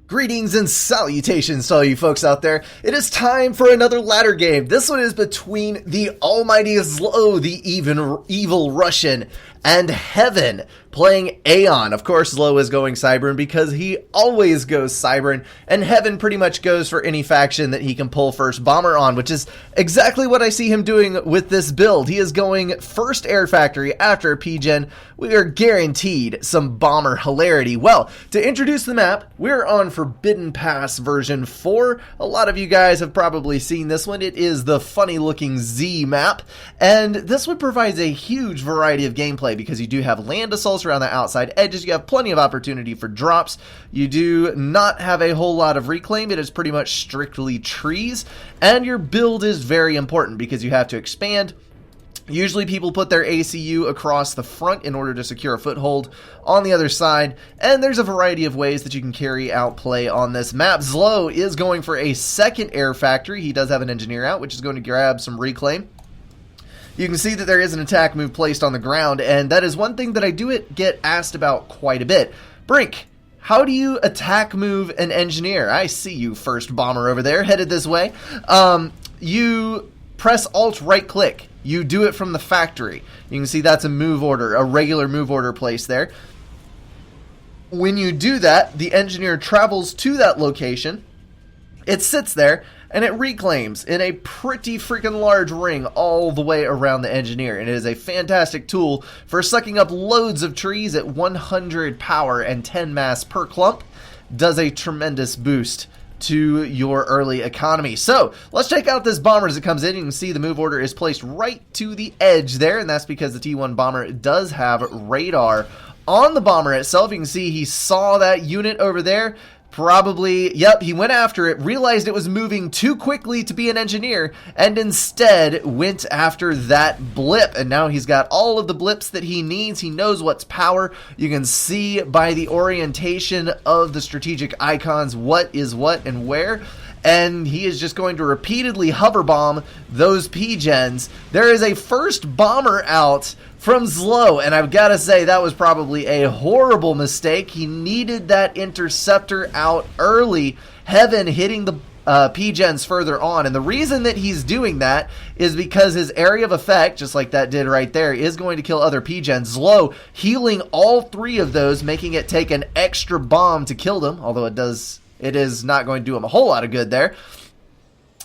Greetings and salutations to all you folks out there. It is time for another ladder game. This one is between the almighty ZLO, the evil Russian, and Heaven, playing Aeon. Of course, ZLO is going Cybern because he always goes Cybern, and Heaven pretty much goes for any faction that he can pull first bomber on, which is exactly what I see him doing with this build. He is going first air factory after a P-Gen. We are guaranteed some bomber hilarity. Well, to introduce the map, we're on Forbidden Pass version 4. A lot of you guys have probably seen this one. It is the funny looking Z map, and this one provides a huge variety of gameplay because you do have land assaults around the outside edges. You have plenty of opportunity for drops. You do not have a whole lot of reclaim. It is pretty much strictly trees, and your build is very important because you have to expand. Usually people put their ACU across the front in order to secure a foothold on the other side, and there's a variety of ways that you can carry out play on this map. ZLO is going for a second air factory. He does have an engineer out, which is going to grab some reclaim. You can see that there is an attack move placed on the ground, and that is one thing that I do get asked about quite a bit. Brink, how do you attack move an engineer? I see you, first bomber over there, headed this way. You press Alt right click. You do it from the factory. You can see that's a move order, a regular move order placed there. When you do that, the engineer travels to that location. It sits there, and it reclaims in a pretty freaking large ring all the way around the engineer. And it is a fantastic tool for sucking up loads of trees at 100 power and 10 mass per clump. Does a tremendous boost to your early economy. So let's check out this bomber as it comes in. You can see the move order is placed right to the edge there, and that's because the T1 bomber does have radar on the bomber itself. You can see he saw that unit over there. Probably, yep, he went after it, realized it was moving too quickly to be an engineer, and instead went after that blip. And now he's got all of the blips that he needs. He knows what's power. You can see by the orientation of the strategic icons what is what and where. And he is just going to repeatedly hover bomb those P-Gens. There is a first bomber out from ZLO, and I've got to say that was probably a horrible mistake. He needed that interceptor out early. Heaven hitting the P-Gens further on, and the reason that he's doing that is because his area of effect, just like that did right there, is going to kill other P-Gens. ZLO healing all three of those, making it take an extra bomb to kill them, although it is not going to do him a whole lot of good there.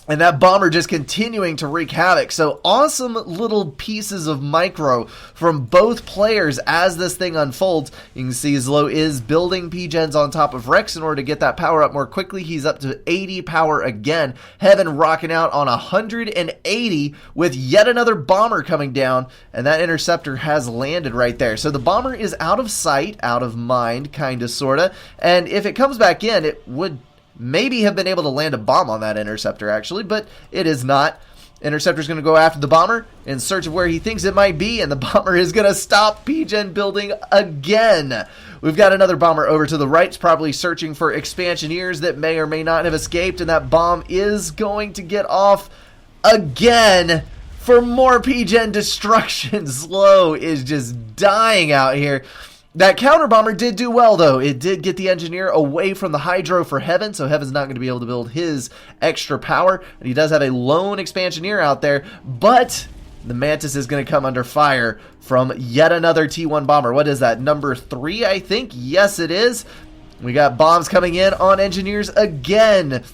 And that bomber just continuing to wreak havoc. So awesome little pieces of micro from both players as this thing unfolds. You can see ZLO is building P-Gens on top of Rex in order to get that power up more quickly. He's up to 80 power again. Heaven rocking out on 180 with yet another bomber coming down. And that interceptor has landed right there. So the bomber is out of sight, out of mind, kinda, sorta. And if it comes back in, it would maybe have been able to land a bomb on that interceptor, actually, but it is not. Interceptor's going to go after the bomber in search of where he thinks it might be, and the bomber is going to stop P-Gen building again. We've got another bomber over to the right. It's probably searching for expansioneers that may or may not have escaped, and that bomb is going to get off again for more P-Gen destruction. ZLO is just dying out here. That counter bomber did do well, though. It did get the engineer away from the hydro for Heaven, so Heaven's not going to be able to build his extra power. And he does have a lone expansioneer out there, but the Mantis is going to come under fire from yet another T1 bomber. What is that, number 3, I think? Yes, it is. We got bombs coming in on engineers again.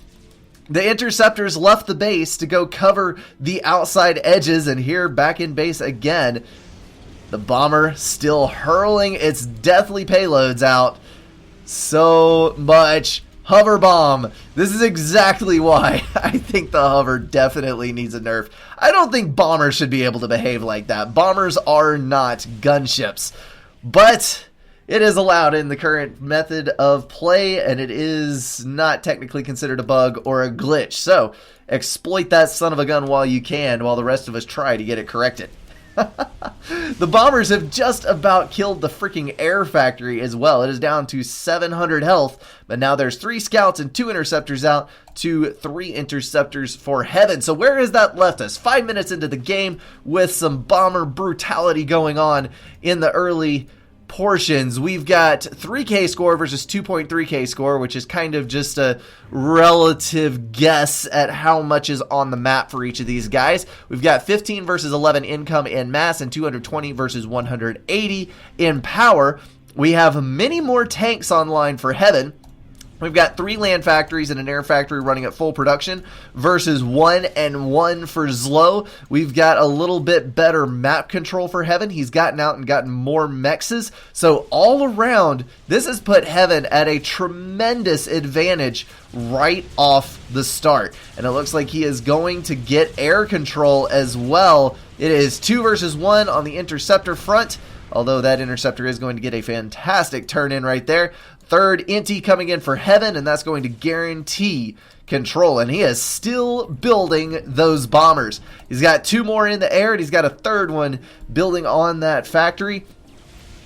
The interceptors left the base to go cover the outside edges, and here back in base again. The bomber still hurling its deathly payloads out. So much hover bomb. This is exactly why I think the hover definitely needs a nerf. I don't think bombers should be able to behave like that. Bombers are not gunships. But it is allowed in the current method of play, and it is not technically considered a bug or a glitch. So exploit that son of a gun while you can, while the rest of us try to get it corrected. The bombers have just about killed the freaking air factory as well. It is down to 700 health, but now there's 3 scouts and 2 interceptors out to 3 interceptors for Heaven. So where has that left us? 5 minutes into the game with some bomber brutality going on in the early portions. We've got 3K score versus 2.3K score, which is kind of just a relative guess at how much is on the map for each of these guys. We've got 15 versus 11 income in mass and 220 versus 180 in power. We have many more tanks online for Heaven. We've got 3 land factories and an air factory running at full production versus 1 and 1 for ZLO. We've got a little bit better map control for Heaven. He's gotten out and gotten more mexes. So all around, this has put Heaven at a tremendous advantage right off the start. And it looks like he is going to get air control as well. It is 2 versus 1 on the interceptor front, although that interceptor is going to get a fantastic turn in right there. Third Inti coming in for Heaven, and that's going to guarantee control. And he is still building those bombers. He's got 2 more in the air, and he's got a third one building on that factory.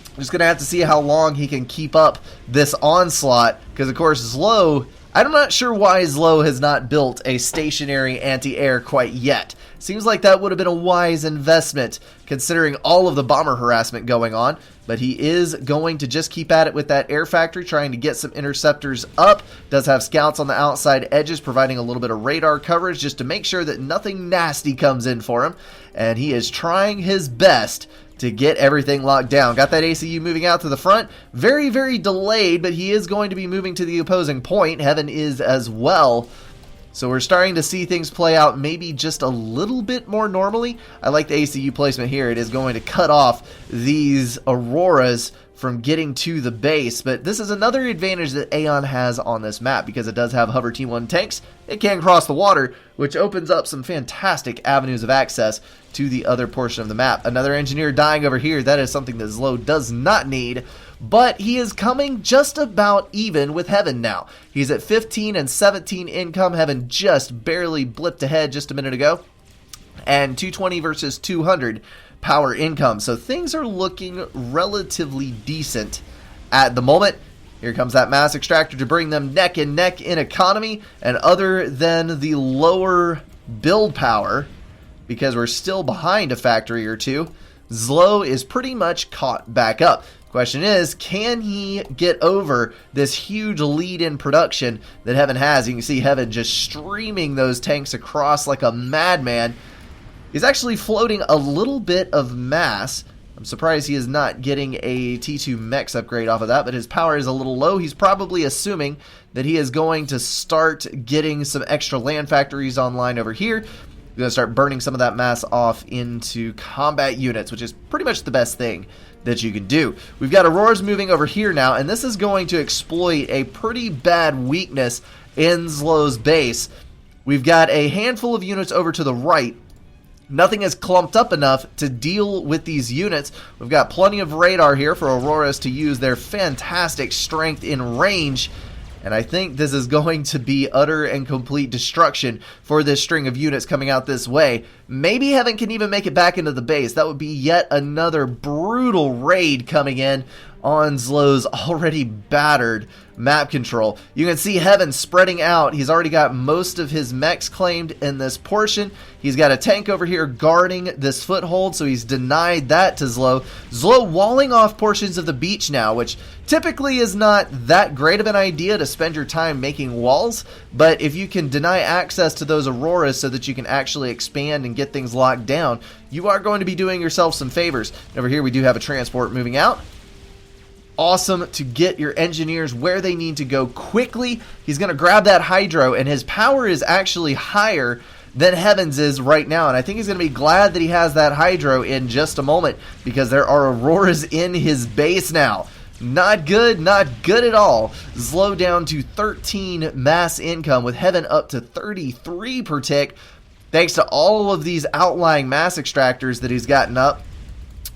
I'm just going to have to see how long he can keep up this onslaught, because, of course, ZLO, I'm not sure why ZLO has not built a stationary anti-air quite yet. Seems like that would have been a wise investment considering all of the bomber harassment going on, but he is going to just keep at it with that air factory, trying to get some interceptors up. Does have scouts on the outside edges, providing a little bit of radar coverage just to make sure that nothing nasty comes in for him, and he is trying his best to get everything locked down. Got that ACU moving out to the front. Very, very delayed, but he is going to be moving to the opposing point. Heaven is as well. So we're starting to see things play out maybe just a little bit more normally. I like the ACU placement here. It is going to cut off these Auroras from getting to the base, but this is another advantage that Aeon has on this map because it does have Hover T1 tanks. It can cross the water, which opens up some fantastic avenues of access to the other portion of the map. Another engineer dying over here. That is something that ZLO does not need, but he is coming just about even with Heaven now. He's at 15 and 17 income. Heaven just barely blipped ahead just a minute ago, and 220 versus 200 power income. So things are looking relatively decent at the moment. Here comes that mass extractor to bring them neck and neck in economy, and other than the lower build power, because we're still behind a factory or two, ZLO is pretty much caught back up. Question is, can he get over this huge lead in production that Heaven has? You can see Heaven just streaming those tanks across like a madman. He's actually floating a little bit of mass. I'm surprised he is not getting a T2 Mex upgrade off of that, but his power is a little low. He's probably assuming that he is going to start getting some extra land factories online over here. He's going to start burning some of that mass off into combat units, which is pretty much the best thing that you can do. We've got Auroras moving over here now, and this is going to exploit a pretty bad weakness in ZLO's base. We've got a handful of units over to the right. Nothing is clumped up enough to deal with these units. We've got plenty of radar here for Auroras to use their fantastic strength in range. And I think this is going to be utter and complete destruction for this string of units coming out this way. Maybe Heaven can even make it back into the base. That would be yet another brutal raid coming in on ZLO's already battered map control. You can see Heaven spreading out. He's already got most of his mechs claimed in this portion. He's got a tank over here guarding this foothold, so he's denied that to ZLO. ZLO walling off portions of the beach now, which typically is not that great of an idea to spend your time making walls, but if you can deny access to those Auroras so that you can actually expand and get things locked down, you are going to be doing yourself some favors. Over here we do have a transport moving out. Awesome to get your engineers where they need to go quickly. He's going to grab that Hydro, and his power is actually higher than Heaven's is right now, and I think he's going to be glad that he has that Hydro in just a moment, because there are Auroras in his base now. Not good, not good at all. ZLO down to 13 mass income, with Heaven up to 33 per tick, thanks to all of these outlying mass extractors that he's gotten up.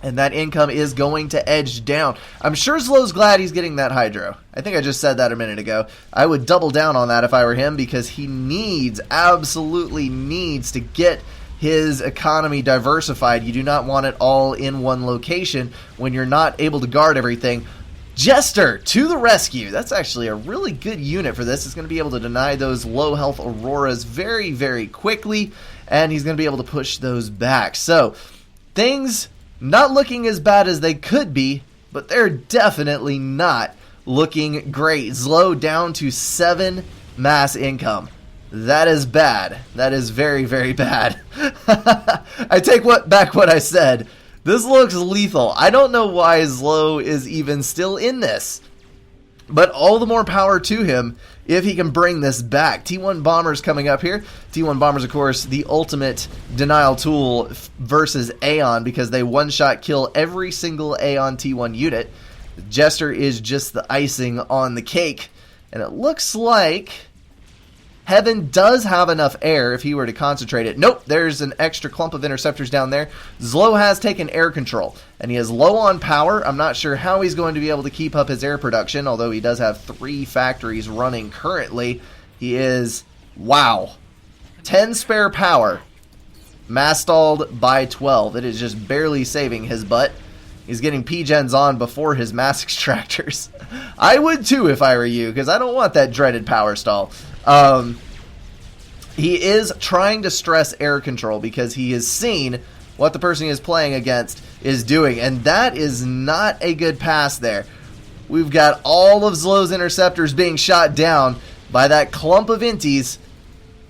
And that income is going to edge down. I'm sure ZLO's glad he's getting that Hydro. I think I just said that a minute ago. I would double down on that if I were him, because he needs, absolutely needs to get his economy diversified. You do not want it all in one location when you're not able to guard everything. Jester to the rescue. That's actually a really good unit for this. It's going to be able to deny those low health Auroras very, very quickly, and he's going to be able to push those back. So, things not looking as bad as they could be but they're definitely not looking great. ZLO down to 7 mass income. That is bad. That is very, very bad. I take back what I said. This looks lethal. I don't know why ZLO is even still in this, but all the more power to him if he can bring this back. T1 Bombers coming up here. T1 Bombers, of course, the ultimate denial tool versus Aeon, because they one-shot kill every single Aeon T1 unit. The Jester is just the icing on the cake, and it looks like Heaven does have enough air if he were to concentrate it. Nope, there's an extra clump of interceptors down there. ZLO has taken air control, and he is low on power. I'm not sure how he's going to be able to keep up his air production, although he does have 3 factories running currently. He is, wow, 10 spare power, mass stalled by 12. It is just barely saving his butt. He's getting P-gens on before his mass extractors. I would too if I were you, because I don't want that dreaded power stall. He is trying to stress air control because he has seen what the person he is playing against is doing, and that is not a good pass there. We've got all of ZLO's interceptors being shot down by that clump of inties,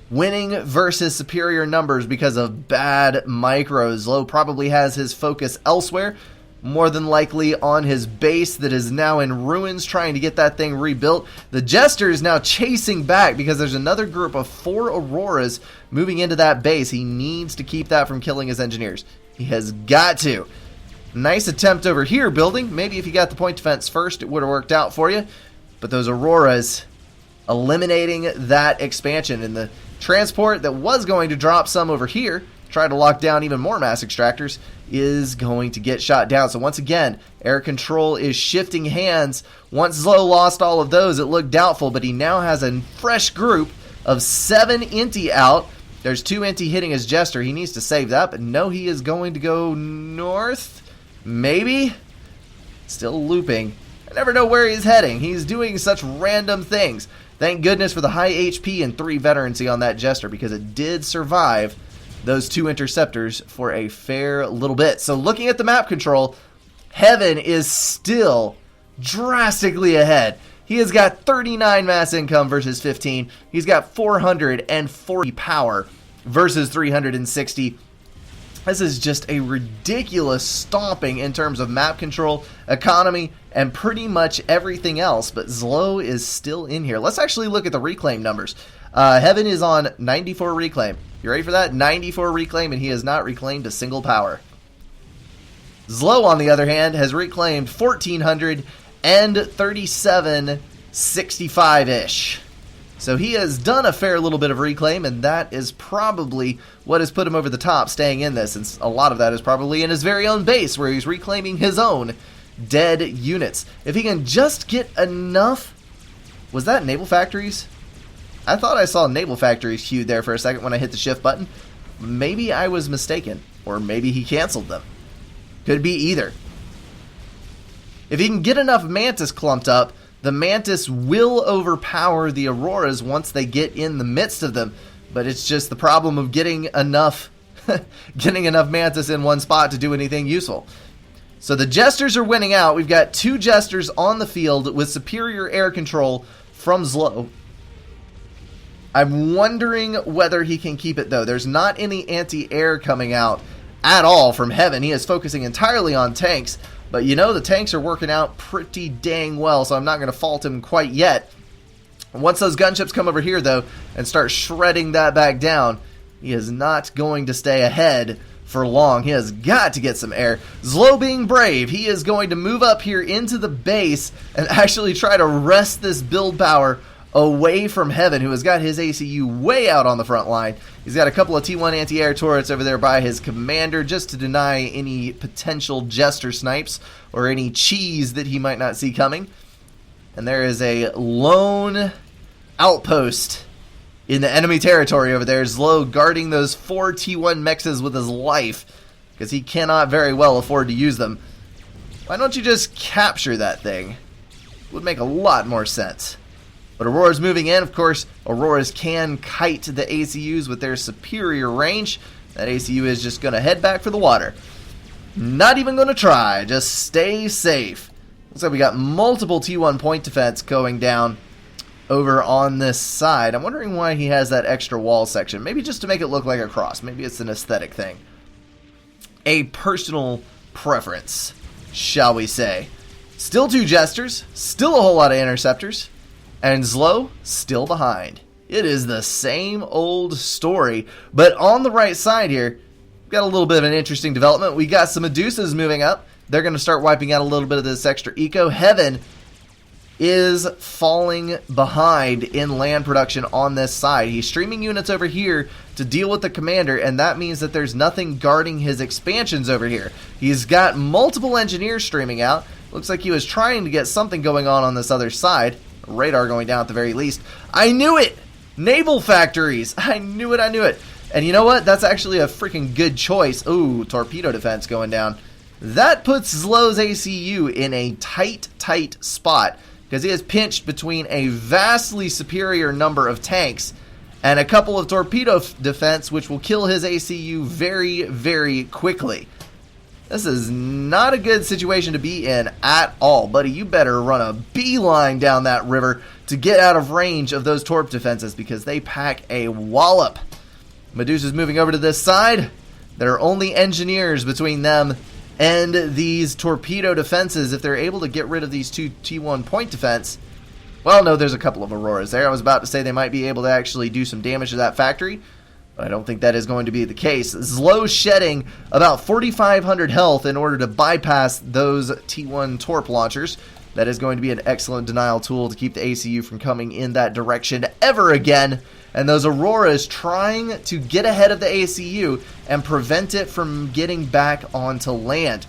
winning versus superior numbers because of bad micros. ZLO probably has his focus elsewhere, more than likely on his base that is now in ruins, trying to get that thing rebuilt. The Jester is now chasing back because there's another group of 4 Auroras moving into that base. He needs to keep that from killing his engineers. He has got to. Nice attempt over here building. Maybe if you got the point defense first, it would have worked out for you. But those Auroras eliminating that expansion. And the transport that was going to drop some over here, try to lock down even more mass extractors, is going to get shot down. So once again, air control is shifting hands. Once ZLO lost all of those, it looked doubtful, but he now has a fresh group of 7 Inti out. There's 2 Inti hitting his Jester. He needs to save that, but no, he is going to go north. Maybe? Still looping. I never know where he's heading. He's doing such random things. Thank goodness for the high HP and 3 veterancy on that Jester, because it did survive those 2 interceptors for a fair little bit. So looking at the map control, Heaven is still drastically ahead. He has got 39 mass income versus 15. He's got 440 power versus 360. This is just a ridiculous stomping in terms of map control, economy, and pretty much everything else. But ZLO is still in here. Let's actually look at the reclaim numbers. Heaven is on 94 reclaim. You ready for that? 94 reclaim, and he has not reclaimed a single power. ZLO, on the other hand, has reclaimed 1,437, 65-ish. So he has done a fair little bit of reclaim, and that is probably what has put him over the top, staying in this. And a lot of that is probably in his very own base, where he's reclaiming his own dead units. If he can just get enough... Was that naval factories? I thought I saw naval factories queued there for a second when I hit the shift button. Maybe I was mistaken, or maybe he canceled them. Could be either. If he can get enough Mantis clumped up, the Mantis will overpower the Auroras once they get in the midst of them. But it's just the problem of getting enough Mantis in one spot to do anything useful. So the Jesters are winning out. We've got 2 Jesters on the field with superior air control from ZLO. I'm wondering whether he can keep it, though. There's not any anti-air coming out at all from Heaven. He is focusing entirely on tanks. But, you know, the tanks are working out pretty dang well, so I'm not going to fault him quite yet. Once those gunships come over here, though, and start shredding that back down, he is not going to stay ahead for long. He has got to get some air. ZLO being brave, he is going to move up here into the base and actually try to wrest this build power away from Heaven, who has got his ACU way out on the front line. He's got a couple of T1 anti-air turrets over there by his commander just to deny any potential Jester snipes or any cheese that he might not see coming. And there is a lone outpost in the enemy territory over there. ZLO guarding those 4 T1 mexes with his life because he cannot very well afford to use them. Why don't you just capture that thing? It would make a lot more sense. But Aurora's moving in. Of course, Auroras can kite the ACUs with their superior range. That ACU is just going to head back for the water. Not even going to try. Just stay safe. Looks like we got multiple T1 point defense going down over on this side. I'm wondering why he has that extra wall section. Maybe just to make it look like a cross. Maybe it's an aesthetic thing. A personal preference, shall we say. Still 2 Jesters, still a whole lot of Interceptors, and ZLO still behind. It is the same old story, but on the right side here, we've got a little bit of an interesting development. We got some Medusas moving up. They're going to start wiping out a little bit of this extra eco. Heaven is falling behind in land production on this side. He's streaming units over here to deal with the commander, and that means that there's nothing guarding his expansions over here. He's got multiple engineers streaming out. Looks like he was trying to get something going on this other side. Radar going down at the very least. I knew it! Naval factories! I knew it, I knew it. And you know what? That's actually a freaking good choice. Ooh, torpedo defense going down. That puts ZLO's ACU in a tight spot, because he is pinched between a vastly superior number of tanks and a couple of torpedo defense, which will kill his ACU very, very quickly. This is not a good situation to be in at all. Buddy, you better run a beeline down that river to get out of range of those torp defenses, because they pack a wallop. Medusa's moving over to this side. There are only engineers between them and these torpedo defenses. If they're able to get rid of these 2 T1 point defense, well, no, there's a couple of Auroras there. I was about to say they might be able to actually do some damage to that factory, but I don't think that is going to be the case. ZLO shedding about 4,500 health in order to bypass those T1 torp launchers. That is going to be an excellent denial tool to keep the ACU from coming in that direction ever again. And those Auroras trying to get ahead of the ACU and prevent it from getting back onto land.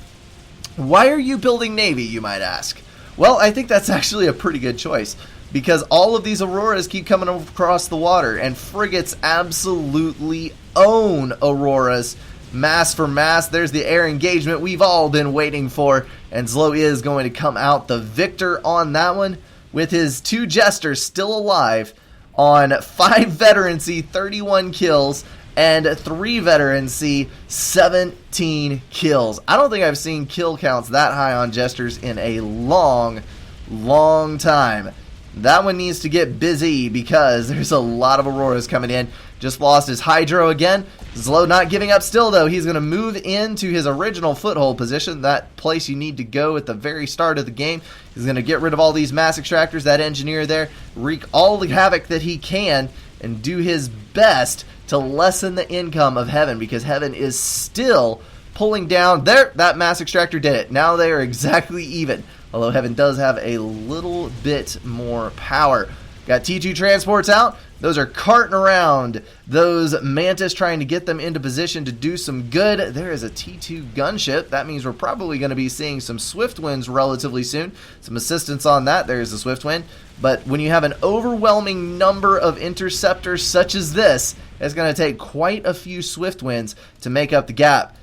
Why are you building Navy, you might ask? Well, I think that's actually a pretty good choice, because all of these Auroras keep coming across the water, and frigates absolutely own Auroras. Mass for mass, there's the air engagement we've all been waiting for, and ZLO is going to come out the victor on that one, with his 2 Jesters still alive on 5 veterancy, 31 kills, and 3 veterancy, 17 kills. I don't think I've seen kill counts that high on Jesters in a long time. That one needs to get busy, because there's a lot of Auroras coming in. Just lost his Hydro again. ZLO not giving up still, though. He's going to move into his original foothold position, that place you need to go at the very start of the game. He's going to get rid of all these mass extractors, that engineer there, wreak all the havoc that he can, and do his best to lessen the income of Heaven, because Heaven is still pulling down. There, that mass extractor did it. Now they are exactly even, although Heaven does have a little bit more power. Got T2 transports out. Those are carting around those Mantis, trying to get them into position to do some good. There is a T2 gunship. That means we're probably going to be seeing some swift winds relatively soon. Some assistance on that. There's the swift wind. But when you have an overwhelming number of interceptors such as this, it's going to take quite a few swift winds to make up the gap.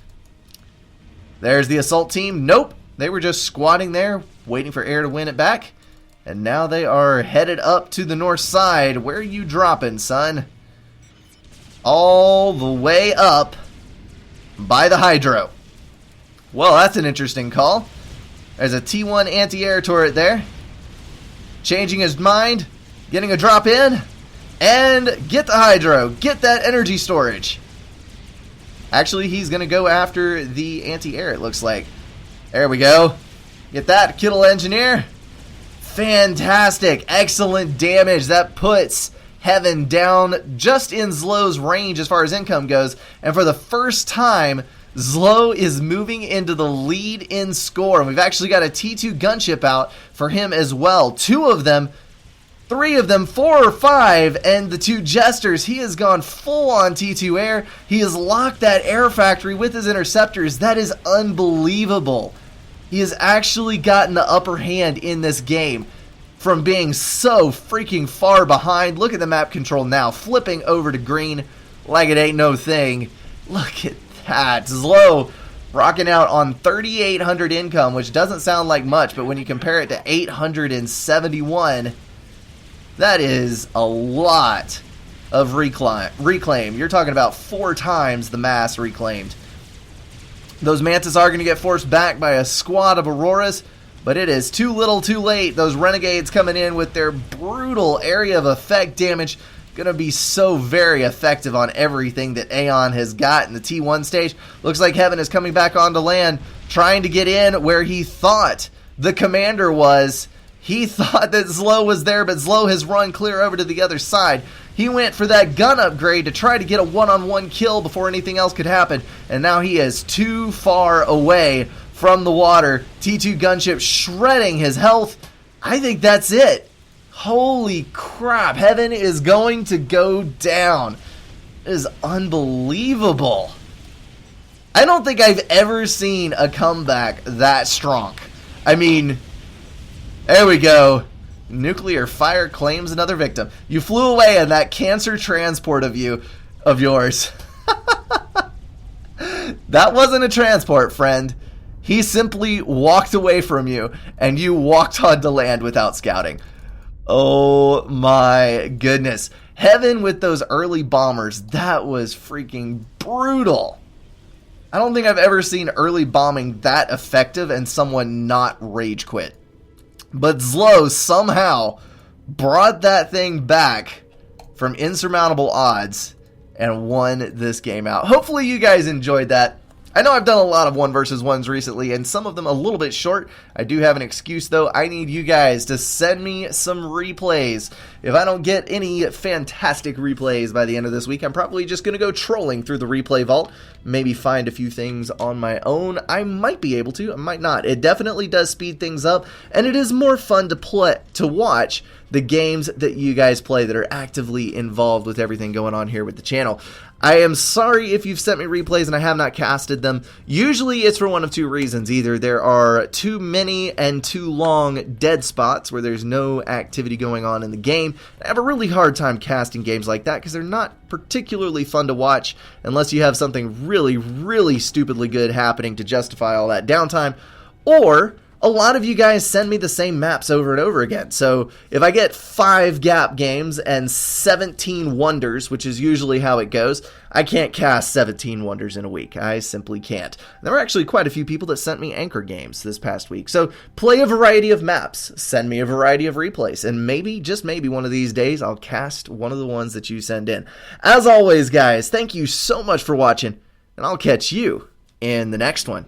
There's the assault team. Nope. They were just squatting there, waiting for air to win it back. And now they are headed up to the north side. Where are you dropping, son? All the way up by the Hydro. Well, that's an interesting call. There's a T1 anti-air turret there. Changing his mind, getting a drop in, and get the Hydro. Get that energy storage. Actually, he's going to go after the anti-air, it looks like. There we go. Get that, Kittle Engineer. Fantastic. Excellent damage. That puts Heaven down just in ZLO's range as far as income goes. And for the first time, ZLO is moving into the lead in score. And we've actually got a T2 gunship out for him as well. 2 of them, 3 of them, 4 or 5, and the 2 Jesters. He has gone full on T2 air. He has locked that air factory with his interceptors. That is unbelievable. He has actually gotten the upper hand in this game from being so freaking far behind. Look at the map control now, flipping over to green like it ain't no thing. Look at that. ZLO rocking out on 3,800 income, which doesn't sound like much, but when you compare it to 871, that is a lot of reclaim. You're talking about 4 times the mass reclaimed. Those Mantis are going to get forced back by a squad of Auroras, but it is too little too late. Those Renegades coming in with their brutal area of effect damage. Going to be so very effective on everything that Aeon has got in the T1 stage. Looks like Heaven is coming back onto land, trying to get in where he thought the commander was. He thought that ZLO was there, but ZLO has run clear over to the other side. He went for that gun upgrade to try to get a one-on-one kill before anything else could happen, and now he is too far away from the water. T2 gunship shredding his health. I think that's it. Holy crap, Heaven is going to go down. It is unbelievable. I don't think I've ever seen a comeback that strong. I mean, there we go. Nuclear fire claims another victim. You flew away in that cancer transport of yours. That wasn't a transport, friend. He simply walked away from you, and you walked onto land without scouting. Oh my goodness. Heaven with those early bombers, that was freaking brutal. I don't think I've ever seen early bombing that effective and someone not rage quit. But ZLO somehow brought that thing back from insurmountable odds and won this game out. Hopefully you guys enjoyed that. I know I've done a lot of 1 versus 1s recently, and some of them a little bit short. I do have an excuse, though. I need you guys to send me some replays. If I don't get any fantastic replays by the end of this week, I'm probably just going to go trolling through the replay vault, maybe find a few things on my own. I might be able to, I might not. It definitely does speed things up, and it is more fun to watch the games that you guys play that are actively involved with everything going on here with the channel. I am sorry if you've sent me replays and I have not casted them. Usually it's for one of two reasons. Either there are too many and too long dead spots where there's no activity going on in the game. I have a really hard time casting games like that because they're not particularly fun to watch unless you have something really, really stupidly good happening to justify all that downtime. Or a lot of you guys send me the same maps over and over again. So if I get 5 gap games and 17 wonders, which is usually how it goes, I can't cast 17 wonders in a week. I simply can't. There were actually quite a few people that sent me anchor games this past week. So play a variety of maps, send me a variety of replays, and maybe, just maybe one of these days, I'll cast one of the ones that you send in. As always, guys, thank you so much for watching, and I'll catch you in the next one.